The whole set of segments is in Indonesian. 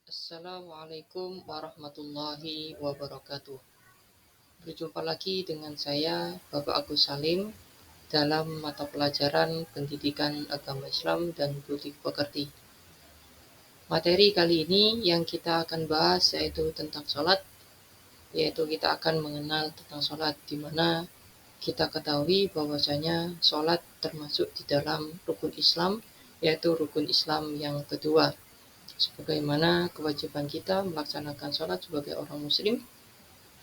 Assalamualaikum warahmatullahi wabarakatuh. Berjumpa lagi dengan saya, Bapak Agus Salim, dalam mata pelajaran Pendidikan Agama Islam dan Budi Pekerti. Materi kali ini yang kita akan bahas yaitu tentang sholat, yaitu kita akan mengenal tentang sholat, di mana kita ketahui bahwasanya sholat termasuk di dalam rukun Islam, yaitu rukun Islam yang kedua. Sebagaimana kewajiban kita melaksanakan sholat sebagai orang muslim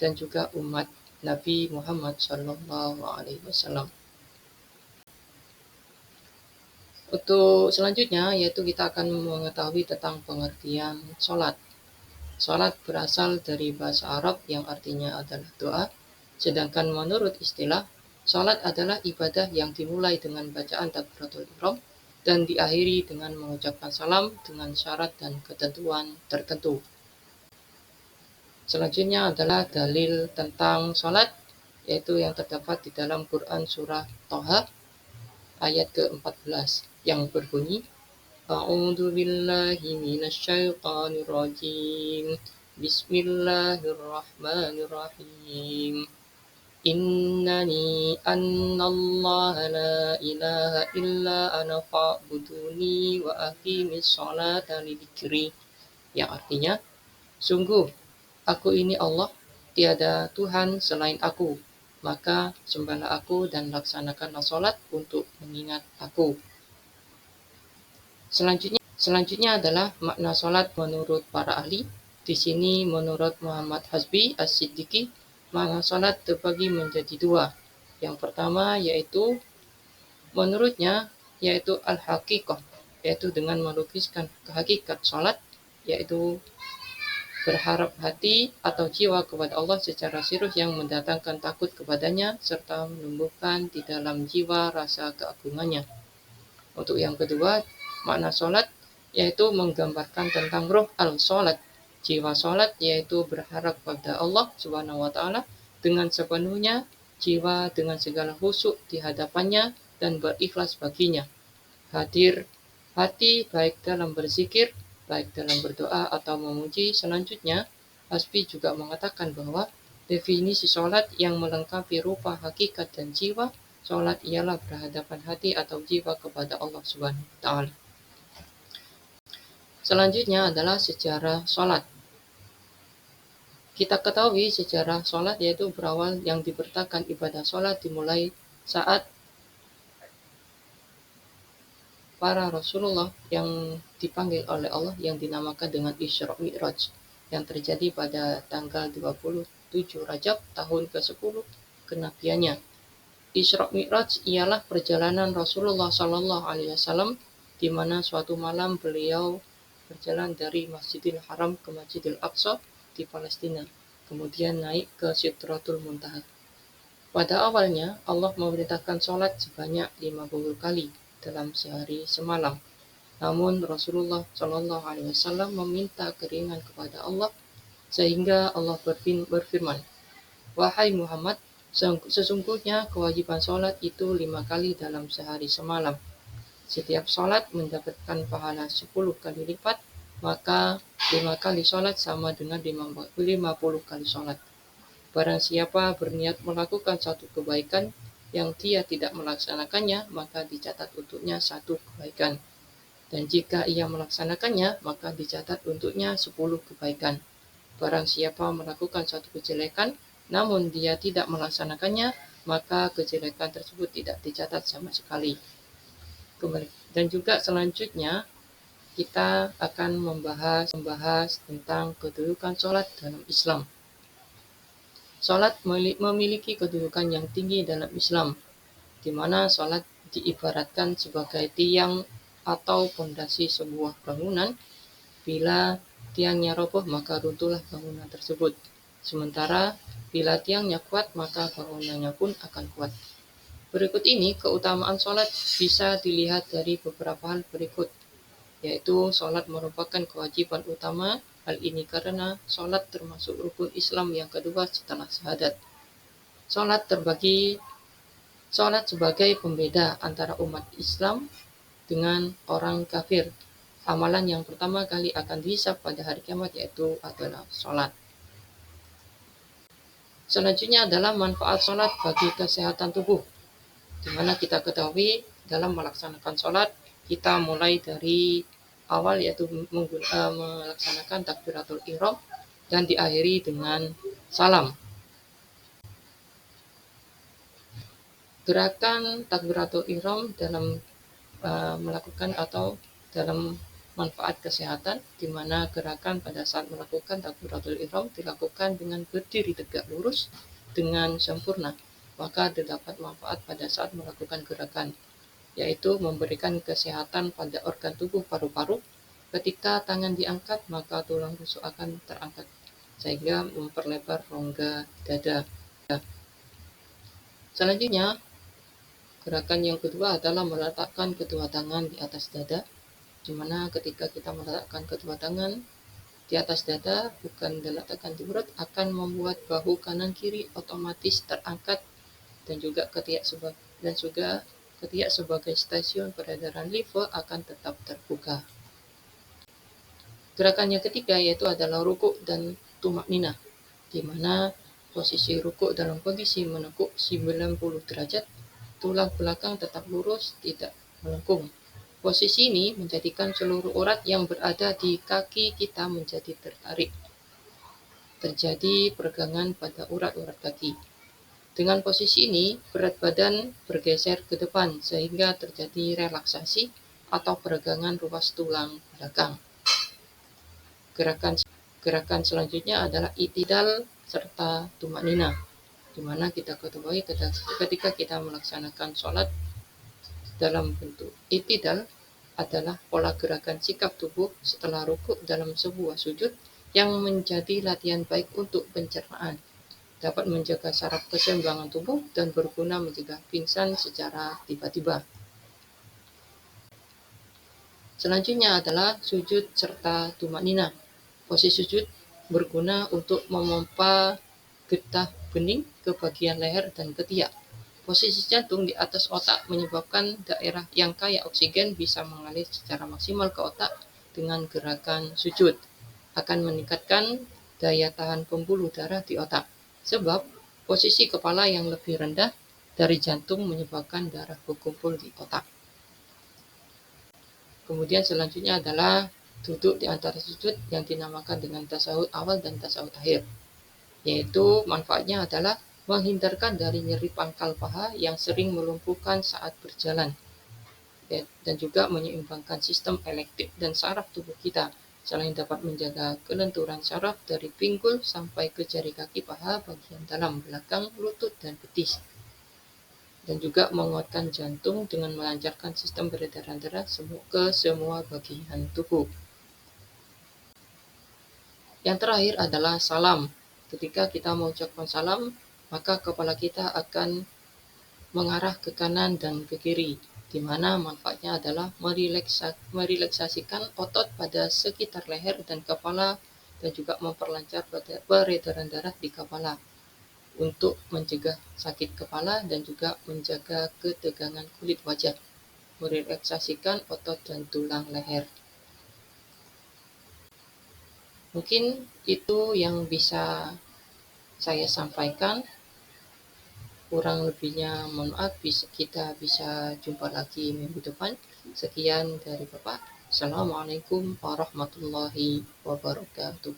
dan juga umat Nabi Muhammad SAW. Untuk selanjutnya yaitu kita akan mengetahui tentang pengertian sholat. Sholat berasal dari bahasa Arab yang artinya adalah doa, sedangkan menurut istilah, sholat adalah ibadah yang dimulai dengan bacaan takbiratul ihram dan diakhiri dengan mengucapkan salam dengan syarat dan ketentuan tertentu. Selanjutnya adalah dalil tentang sholat, yaitu yang terdapat di dalam Quran surah Toha ayat ke-14 yang berbunyi A'udzu billahi minasyaitonir rajim. Bismillahirrahmanirrahim. Innani annallaha la ilaha illa ana fa'buduni wa aqimis sholata lidzikri. Yang artinya, sungguh aku ini Allah, tiada Tuhan selain aku. Maka sembahlah aku dan laksanakanlah sholat untuk mengingat aku. Selanjutnya adalah makna sholat menurut para ahli. Di sini menurut Muhammad Hasbi As-Siddiqi, makna sholat terbagi menjadi dua. Yang pertama yaitu menurutnya yaitu al-haqiqah, yaitu dengan melukiskan kehakikat sholat, yaitu berharap hati atau jiwa kepada Allah secara serius yang mendatangkan takut kepadanya serta menumbuhkan di dalam jiwa rasa keagungannya. Untuk yang kedua, makna sholat yaitu menggambarkan tentang ruh al-sholat, jiwa sholat yaitu berharap pada Allah Subhanahu wa Ta'ala dengan sepenuhnya jiwa dengan segala khusyuk di hadapannya dan berikhlas baginya. Hadir hati baik dalam berzikir, baik dalam berdoa atau memuji. Selanjutnya, Hasbi juga mengatakan bahwa definisi sholat yang melengkapi rupa, hakikat, dan jiwa sholat ialah berhadapan hati atau jiwa kepada Allah Subhanahu wa Ta'ala. Selanjutnya adalah sejarah sholat. Kita ketahui sejarah sholat yaitu berawal yang diberitakan ibadah sholat dimulai saat para Rasulullah yang dipanggil oleh Allah yang dinamakan dengan Isra Mi'raj yang terjadi pada tanggal 27 Rajab tahun ke-10 kenabiannya. Isra Mi'raj ialah perjalanan Rasulullah SAW di mana suatu malam beliau berjalan dari Masjidil Haram ke Masjidil Aqsa di Palestina, kemudian naik ke Sidratul Muntaha. Pada awalnya Allah memerintahkan sholat sebanyak 50 kali dalam sehari semalam. Namun Rasulullah SAW meminta keringanan kepada Allah sehingga Allah berfirman, "Wahai Muhammad, sesungguhnya kewajiban sholat itu 5 kali dalam sehari semalam. Setiap sholat mendapatkan pahala 10 kali lipat, maka 5 kali sholat sama dengan 50 kali sholat. Barang siapa berniat melakukan satu kebaikan yang dia tidak melaksanakannya, maka dicatat untuknya satu kebaikan. Dan jika ia melaksanakannya, maka dicatat untuknya 10 kebaikan. Barang siapa melakukan satu kejelekan, namun dia tidak melaksanakannya, maka kejelekan tersebut tidak dicatat sama sekali." Dan juga selanjutnya, kita akan membahas tentang kedudukan sholat dalam Islam. Sholat memiliki kedudukan yang tinggi dalam Islam, di mana sholat diibaratkan sebagai tiang atau fondasi sebuah bangunan. Bila tiangnya roboh, maka runtuhlah bangunan tersebut. Sementara bila tiangnya kuat, maka bangunannya pun akan kuat. Berikut ini keutamaan sholat bisa dilihat dari beberapa hal berikut, yaitu sholat merupakan kewajiban utama. Hal ini karena sholat termasuk rukun Islam yang kedua setelah syahadat. Sholat sebagai pembeda antara umat Islam dengan orang kafir. amalan yang pertama kali akan dihisab pada hari kiamat yaitu adalah sholat. Selanjutnya adalah manfaat sholat bagi kesehatan tubuh, di mana kita ketahui dalam melaksanakan sholat kita mulai dari awal yaitu melaksanakan takbiratul ihram dan diakhiri dengan salam. Gerakan takbiratul ihram dalam melakukan atau dalam manfaat kesehatan, di mana gerakan pada saat melakukan takbiratul ihram dilakukan dengan berdiri tegak lurus dengan sempurna, maka terdapat manfaat pada saat melakukan gerakan, yaitu memberikan kesehatan pada organ tubuh paru-paru. Ketika tangan diangkat, maka tulang rusuk akan terangkat, sehingga memperlebar rongga dada. Selanjutnya, gerakan yang kedua adalah meletakkan kedua tangan di atas dada, di mana ketika kita meletakkan kedua tangan di atas dada, bukan diletakkan di perut, akan membuat bahu kanan kiri otomatis terangkat dan juga ketiak sebagai stasiun peredaran limfe akan tetap terbuka. Gerakan yang ketiga yaitu adalah rukuk dan tumakninah, di mana posisi rukuk dalam kondisi menekuk 90 derajat, tulang belakang tetap lurus, tidak melengkung. Posisi ini menjadikan seluruh urat yang berada di kaki kita menjadi tertarik. Terjadi peregangan pada urat-urat kaki. Dengan posisi ini, berat badan bergeser ke depan sehingga terjadi relaksasi atau peregangan ruas tulang belakang. Gerakan selanjutnya adalah i'tidal serta tumakninah, di mana kita ketahui ketika kita melaksanakan sholat dalam bentuk i'tidal adalah pola gerakan sikap tubuh setelah rukuk dalam sebuah sujud yang menjadi latihan baik untuk pencernaan, dapat menjaga saraf keseimbangan tubuh dan berguna mencegah pingsan secara tiba-tiba. Selanjutnya adalah sujud serta tumakninah. Posisi sujud berguna untuk memompa getah bening ke bagian leher dan ketiak. Posisi jantung di atas otak menyebabkan daerah yang kaya oksigen bisa mengalir secara maksimal ke otak dengan gerakan sujud. Akan meningkatkan daya tahan pembuluh darah di otak. Sebab posisi kepala yang lebih rendah dari jantung menyebabkan darah berkumpul di otak. Kemudian selanjutnya adalah duduk di antara sujud yang dinamakan dengan tasawuf awal dan tasawuf akhir, yaitu manfaatnya adalah menghindarkan dari nyeri pangkal paha yang sering melumpuhkan saat berjalan, dan juga menyeimbangkan sistem elektrik dan saraf tubuh kita, selain dapat menjaga kelenturan saraf dari pinggul sampai ke jari kaki paha bagian dalam belakang lutut dan betis, dan juga menguatkan jantung dengan melancarkan sistem peredaran darah ke semua bagian tubuh. Yang terakhir adalah salam. Ketika kita mengucapkan salam, maka kepala kita akan mengarah ke kanan dan ke kiri, di mana manfaatnya adalah merelaksasikan otot pada sekitar leher dan kepala dan juga memperlancar peredaran darah di kepala untuk mencegah sakit kepala dan juga menjaga ketegangan kulit wajah, merelaksasikan otot dan tulang leher. Mungkin itu yang bisa saya sampaikan. Kurang lebihnya mohon maaf, kita bisa jumpa lagi minggu depan. Sekian dari Bapak. Assalamualaikum warahmatullahi wabarakatuh.